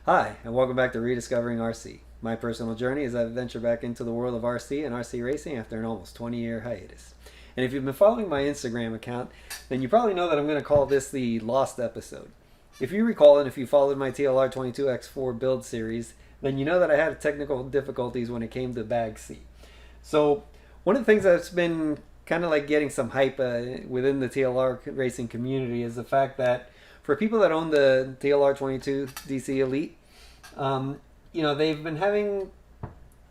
Hi, and welcome back to Rediscovering RC. My personal journey as I venture back into the world of RC and RC racing after an almost 20-year hiatus. And if you've been following my Instagram account, then you probably know that I'm going to call this the Lost episode. If you recall, and if you followed my TLR 22X4 build series, then you know that I had technical difficulties when it came to bag C. So one of the things that's been kind of like getting some hype within the TLR racing community is the fact that for people that own the TLR 22 DC Elite, they've been having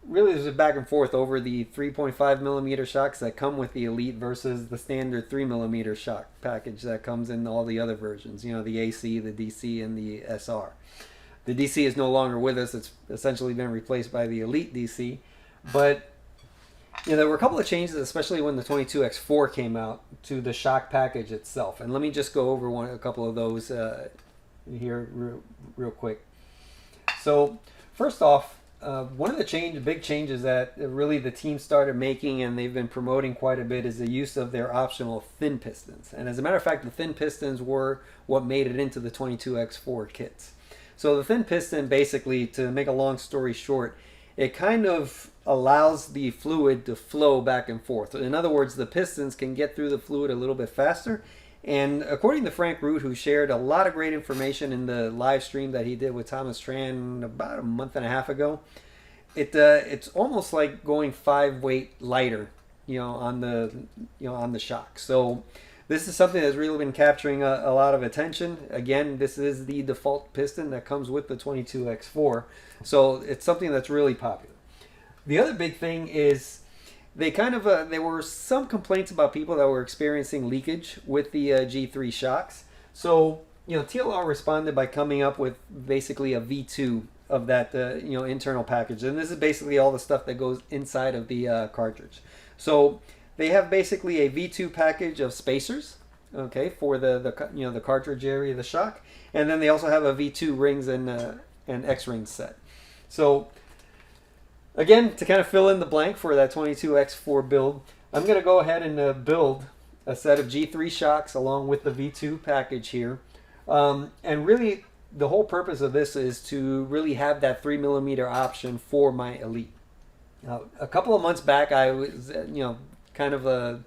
really there's a back and forth over the 3.5 millimeter shocks that come with the Elite versus the standard 3 millimeter shock package that comes in all the other versions. You know, the AC, the DC, and the SR. The DC is no longer with us. It's essentially been replaced by the Elite DC. But there were a couple of changes, especially when the 22X4 came out, to the shock package itself. And let me just go over a couple of those here real quick. So first off, one of the big changes that really the team started making and they've been promoting quite a bit is the use of their optional thin pistons. And as a matter of fact, the thin pistons were what made it into the 22X4 kits. So the thin piston, basically, to make a long story short, it kind of allows the fluid to flow back and forth. In other words, the pistons can get through the fluid a little bit faster. And according to Frank Root, who shared a lot of great information in the live stream that he did with Thomas Tran about a month and a half ago, it's almost like going 5 weight lighter, on the shock. So this is something that's really been capturing a lot of attention. Again, this is the default piston that comes with the 22X4, so it's something that's really popular. The other big thing is there were some complaints about people that were experiencing leakage with the G3 shocks. So TLR responded by coming up with basically a V2 of that internal package, and this is basically all the stuff that goes inside of the cartridge. So they have basically a V2 package of spacers, okay, for the cartridge area of the shock, and then they also have a V2 rings and X-ring set. So again, to kind of fill in the blank for that 22X4 build, I'm going to go ahead and build a set of G3 shocks along with the V2 package here. And really, the whole purpose of this is to really have that 3 millimeter option for my Elite. Now, a couple of months back, I was, kind of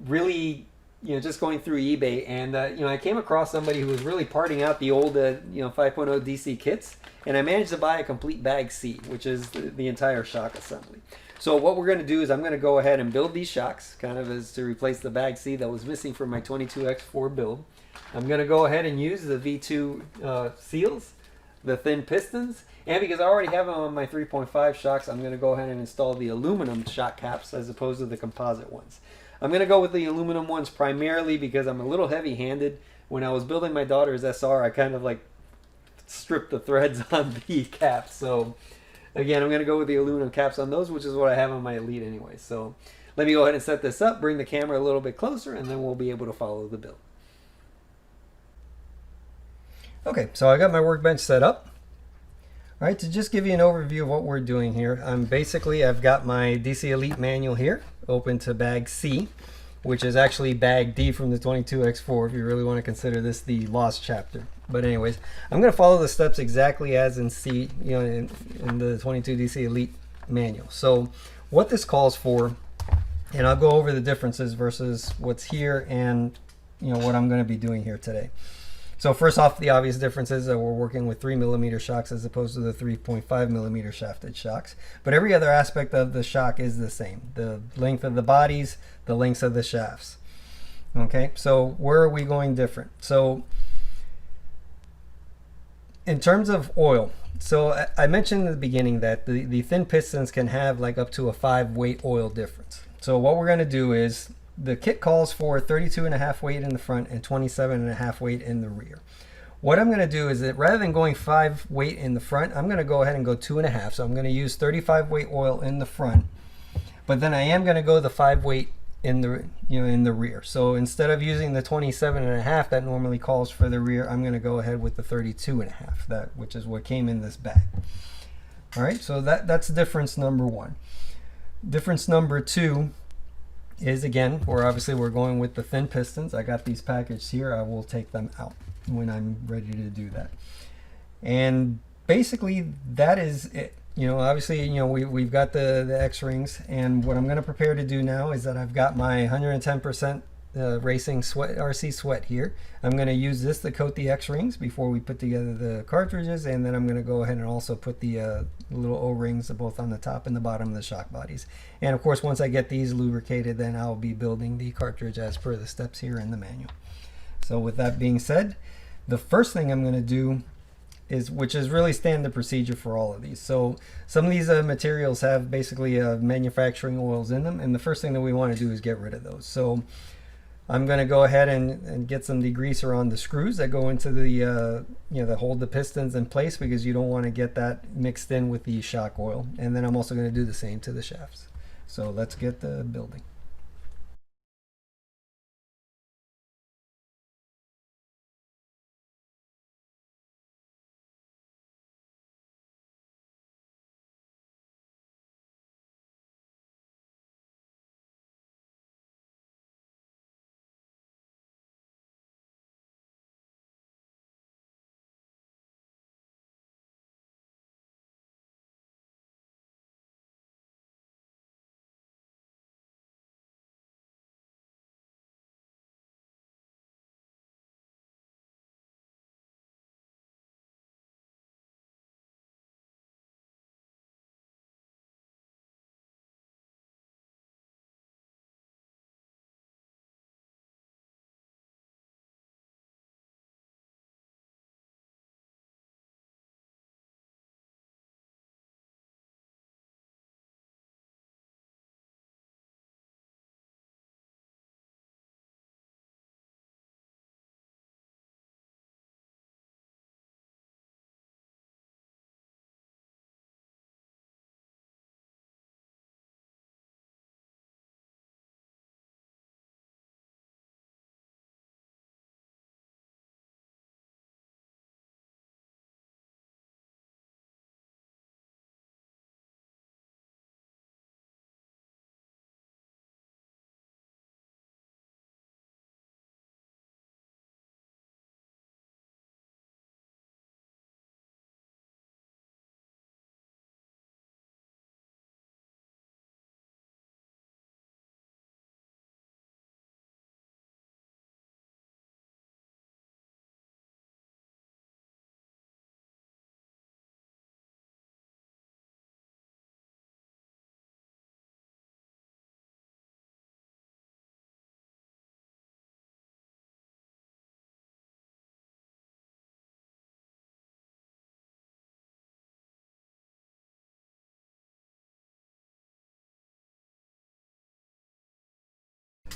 really, just going through eBay, and I came across somebody who was really parting out the old 5.0 DC kits, and I managed to buy a complete bag C, which is the entire shock assembly. So what we're going to do is I'm going to go ahead and build these shocks, kind of as to replace the bag C that was missing from my 22X4 build. I'm going to go ahead and use the V2 seals, the thin pistons, and because I already have them on my 3.5 shocks, I'm going to go ahead and install the aluminum shock caps as opposed to the composite ones. I'm going to go with the aluminum ones primarily because I'm a little heavy-handed. When I was building my daughter's SR, I kind of like stripped the threads on the caps. So again, I'm going to go with the aluminum caps on those, which is what I have on my Elite anyway. So let me go ahead and set this up, bring the camera a little bit closer, and then we'll be able to follow the build. Okay, so I got my workbench set up. All right, to just give you an overview of what we're doing here, I've got my DC Elite manual here, open to bag C, which is actually bag D from the 22X4 if you really want to consider this the lost chapter. But anyways, I'm going to follow the steps exactly as in C, in the 22 DC Elite manual. So what this calls for, and I'll go over the differences versus what's here and what I'm going to be doing here today. So first off, the obvious difference is that we're working with 3 millimeter shocks as opposed to the 3.5 millimeter shafted shocks. But every other aspect of the shock is the same. The length of the bodies, the lengths of the shafts. Okay, so where are we going different? So in terms of oil, so I mentioned in the beginning that the thin pistons can have like up to a 5 weight oil difference. So what we're going to do is, the kit calls for 32.5 weight in the front and 27.5 weight in the rear. What I'm going to do is that rather than going 5 weight in the front, I'm going to go ahead and go 2.5. So I'm going to use 35 weight oil in the front, but then I am going to go the 5 weight in the in the rear. So instead of using the 27.5 that normally calls for the rear, I'm going to go ahead with the 32.5, which is what came in this bag. All right, so that's difference number one. Difference number two is, again, we're going with the thin pistons. I got these packaged here. I will take them out when I'm ready to do that. And basically that is it. Obviously, we've got the X-rings, and what I'm going to prepare to do now is that I've got my 110% racing sweat, RC sweat here. I'm going to use this to coat the X-rings before we put together the cartridges, and then I'm going to go ahead and also put the little O-rings both on the top and the bottom of the shock bodies. And of course, once I get these lubricated, then I'll be building the cartridge as per the steps here in the manual. So with that being said, the first thing I'm going to do which is really standard procedure for all of these. So some of these materials have basically manufacturing oils in them, and the first thing that we want to do is get rid of those. So I'm going to go ahead and get some degreaser on the screws that go into the that hold the pistons in place, because you don't want to get that mixed in with the shock oil. And then I'm also going to do the same to the shafts. So let's get the building.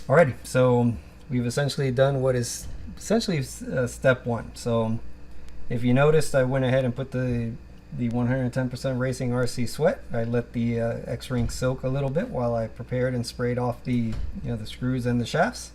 Alrighty, so we've essentially done what is essentially step one. So if you noticed, I went ahead and put the 110% Racing RC sweat. I let the X-ring soak a little bit while I prepared and sprayed off the the screws and the shafts.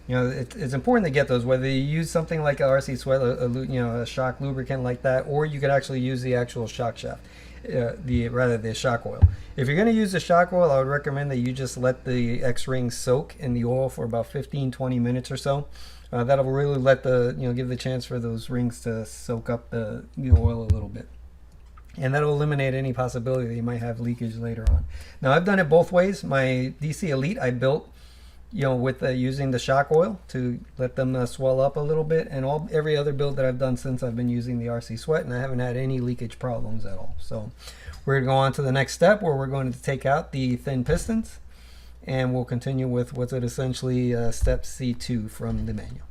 It's important to get those, whether you use something like a RC sweat, a shock lubricant like that, or you could actually use the actual shock shaft, the shock oil. If you're going to use the shock oil, I would recommend that you just let the X-ring soak in the oil for about 15-20 minutes or so. That'll really let give the chance for those rings to soak up the oil a little bit. And that'll eliminate any possibility that you might have leakage later on. Now, I've done it both ways. My DC Elite I built with using the shock oil to let them swell up a little bit, and every other build that I've done since I've been using the RC sweat, and I haven't had any leakage problems at all. So we're going to go on to the next step, where we're going to take out the thin pistons, and we'll continue with what's essentially step C2 from the manual.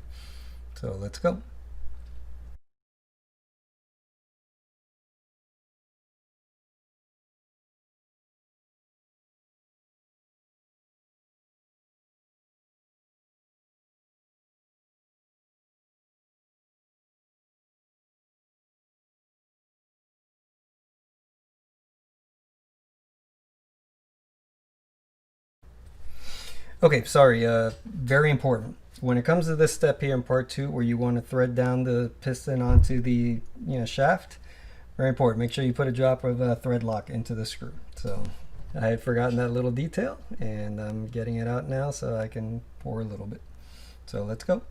So let's go. Okay, sorry, very important. When it comes to this step here in part 2, where you want to thread down the piston onto the shaft, very important. Make sure you put a drop of thread lock into the screw. So I had forgotten that little detail, and I'm getting it out now so I can pour a little bit. So let's go.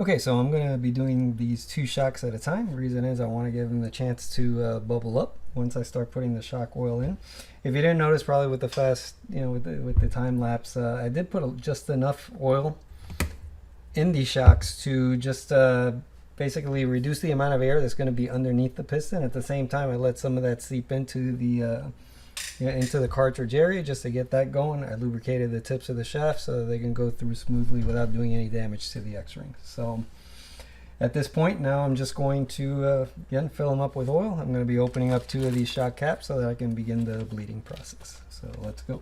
Okay, so I'm going to be doing these 2 shocks at a time. The reason is I want to give them the chance to bubble up once I start putting the shock oil in. If you didn't notice, probably with the fast, with the time lapse, I did put just enough oil in these shocks to just basically reduce the amount of air that's going to be underneath the piston. At the same time, I let some of that seep into the cartridge area just to get that going. I lubricated the tips of the shaft so they can go through smoothly without doing any damage to the X-ring. So at this point now I'm just going to again fill them up with oil. I'm going to be opening up 2 of these shock caps so that I can begin the bleeding process. So let's go.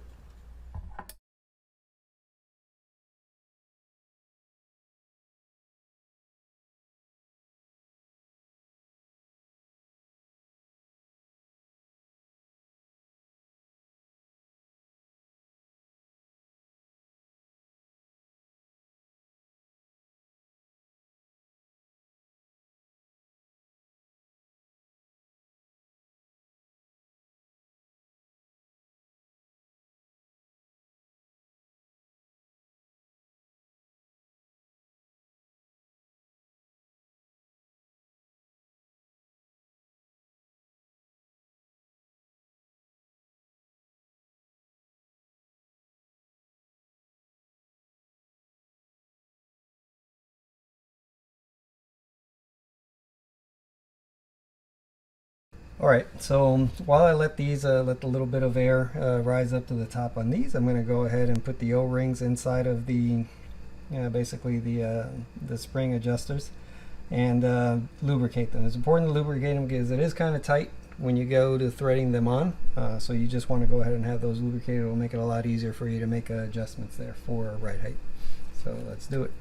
Alright, so while I let these, let the little bit of air rise up to the top on these, I'm going to go ahead and put the O-rings inside of the, basically the spring adjusters and lubricate them. It's important to lubricate them because it is kind of tight when you go to threading them on, so you just want to go ahead and have those lubricated. It will make it a lot easier for you to make adjustments there for ride height. So let's do it.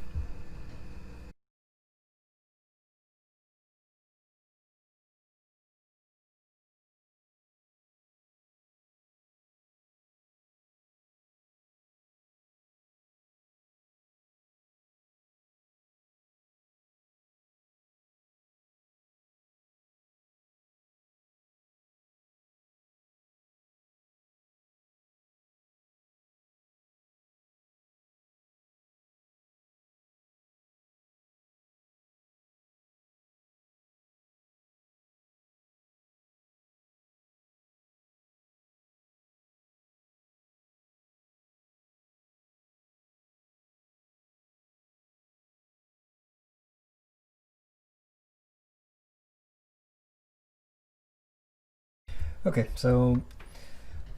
Okay, so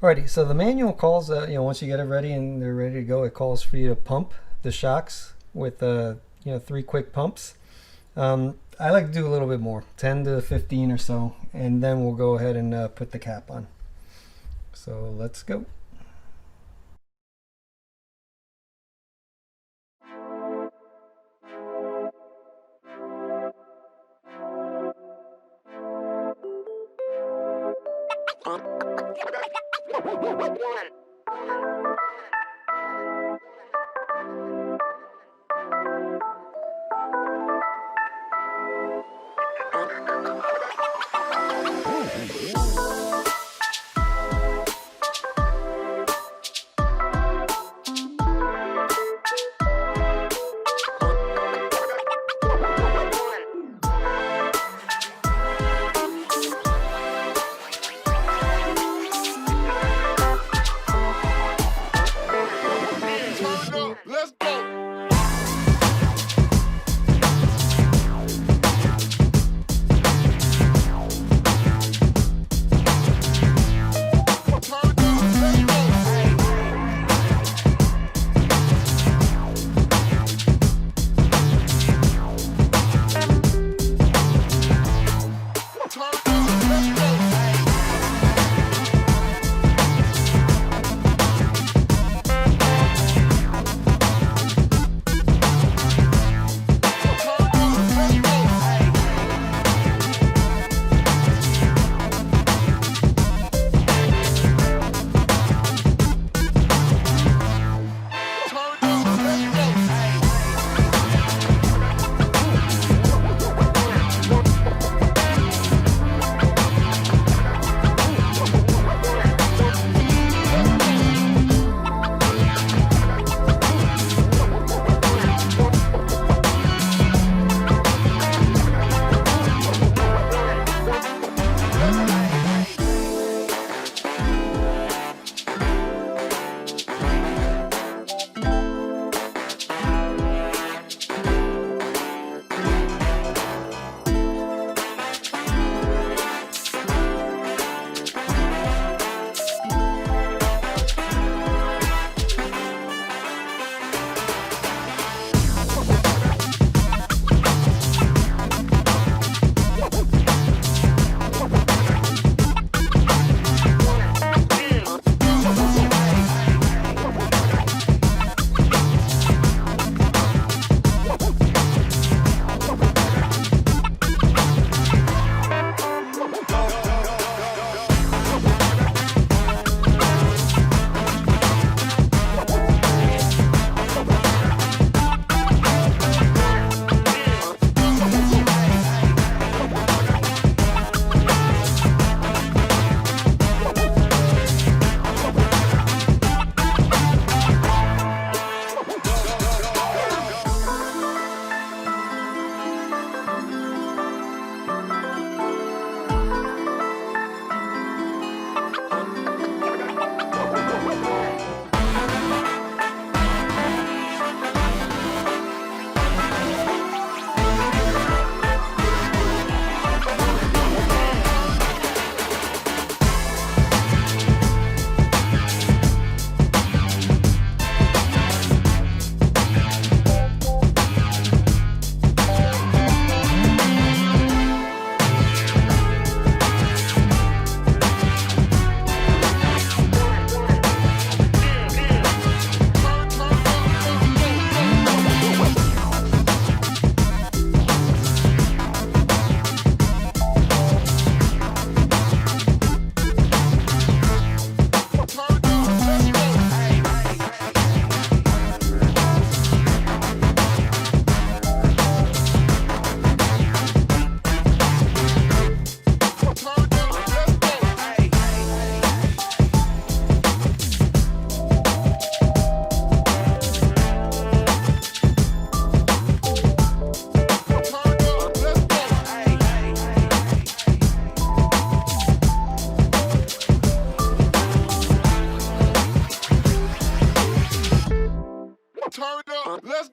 alrighty, so the manual calls, once you get it ready and they're ready to go, it calls for you to pump the shocks with, 3 quick pumps. I like to do a little bit more, 10 to 15 or so, and then we'll go ahead and put the cap on. So let's go.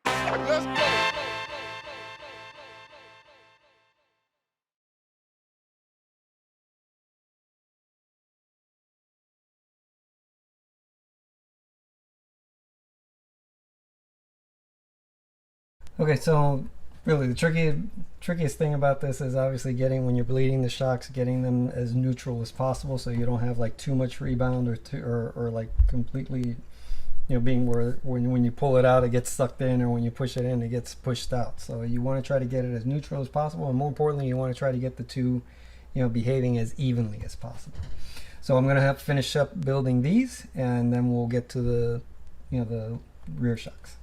Let's go. Okay, so really the trickiest thing about this is obviously getting, when you're bleeding the shocks, getting them as neutral as possible so you don't have like too much rebound or like completely, being where when you pull it out it gets sucked in, or when you push it in it gets pushed out. So you want to try to get it as neutral as possible, and more importantly you want to try to get the two behaving as evenly as possible. So I'm going to have to finish up building these, and then we'll get to the rear shocks.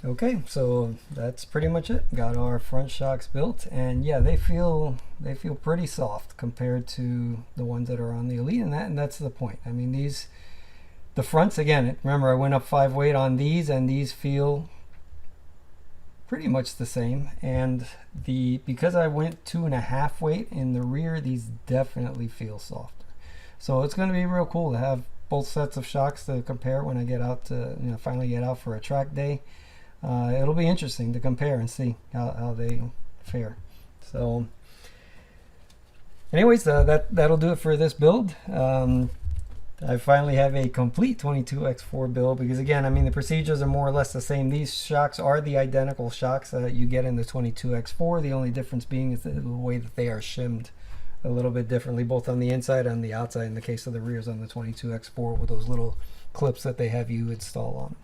Okay, so that's pretty much it. Got our front shocks built, and yeah, they feel pretty soft compared to the ones that are on the Elite, and that's the point. I mean, the fronts, again, remember I went up 5 weight on these, and these feel pretty much the same. And because I went 2.5 weight in the rear, these definitely feel softer. So it's going to be real cool to have both sets of shocks to compare when I get out to finally get out for a track day. It'll be interesting to compare and see how they fare. So anyways, that'll do it for this build. I finally have a complete 22x4 build, because again, I mean, the procedures are more or less the same. These shocks are the identical shocks that you get in the 22x4. The only difference being is the way that they are shimmed a little bit differently, both on the inside and the outside. In the case of the rears on the 22x4, with those little clips that they have you install on.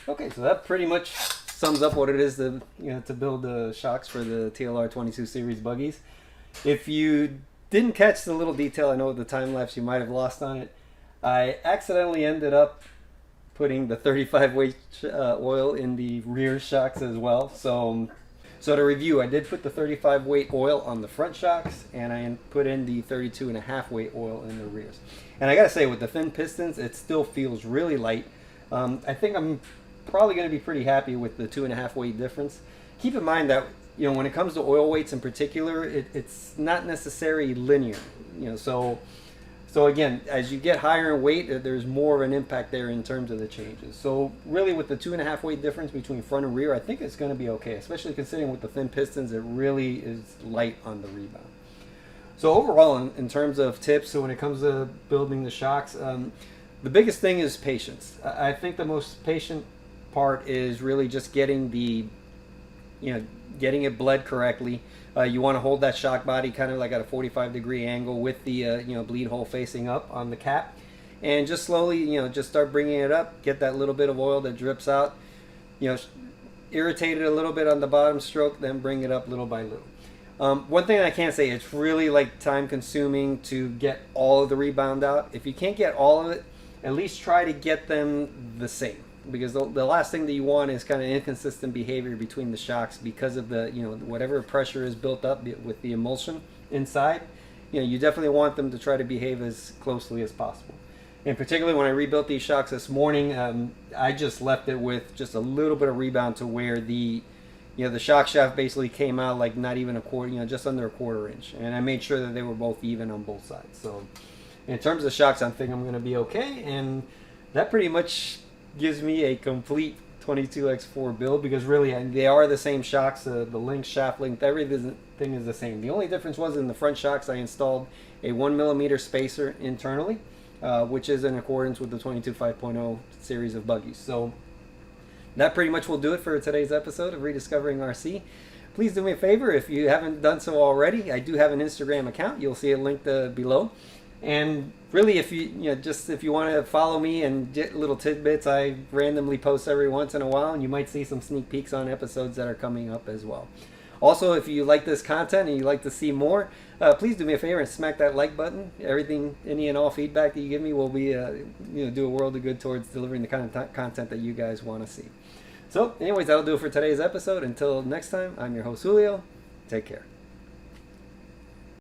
Okay, so that pretty much sums up what it is to build the shocks for the TLR 22 series buggies. If you didn't catch the little detail, I know with the time lapse you might have lost on it, I accidentally ended up putting the 35 weight oil in the rear shocks as well. So to review, I did put the 35 weight oil on the front shocks, and I put in the 32.5 weight oil in the rears. And I gotta say, with the thin pistons, it still feels really light. I think I'm probably going to be pretty happy with the 2.5 weight difference. Keep in mind that when it comes to oil weights in particular, it's not necessarily linear. So again, as you get higher in weight, there's more of an impact there in terms of the changes. So really, with the 2.5 weight difference between front and rear, I think it's going to be okay, especially considering with the thin pistons, it really is light on the rebound. So overall, in terms of tips, so when it comes to building the shocks, the biggest thing is patience. I think the most patient part is really just getting getting it bled correctly. You want to hold that shock body kind of like at a 45-degree angle with the bleed hole facing up on the cap, and just slowly just start bringing it up. Get that little bit of oil that drips out, irritate it a little bit on the bottom stroke, then bring it up little by little. One thing I can't say, it's really like time consuming to get all of the rebound out. If you can't get all of it, at least try to get them the same, because the last thing that you want is kind of inconsistent behavior between the shocks because of the whatever pressure is built up with the emulsion inside. You definitely want them to try to behave as closely as possible. And particularly when I rebuilt these shocks this morning, I just left it with just a little bit of rebound to where the shock shaft basically came out like not even a quarter, just under a 1/4 inch, and I made sure that they were both even on both sides. So in terms of shocks, I think I'm going to be okay, and that pretty much gives me a complete 22x4 build, because really they are the same shocks. The length, shaft length, everything is the same. The only difference was in the front shocks I installed a 1mm spacer internally, which is in accordance with the 22 5.0 series of buggies. So that pretty much will do it for today's episode of Rediscovering RC. Please do me a favor, if you haven't done so already, I do have an Instagram account. You'll see it linked below. And really, if you want to follow me and get little tidbits, I randomly post every once in a while, and you might see some sneak peeks on episodes that are coming up as well. Also, if you like this content and you'd like to see more, please do me a favor and smack that like button. Any and all feedback that you give me will be do a world of good towards delivering the kind of content that you guys want to see. So anyways, that'll do it for today's episode. Until next time, I'm your host Julio. Take care.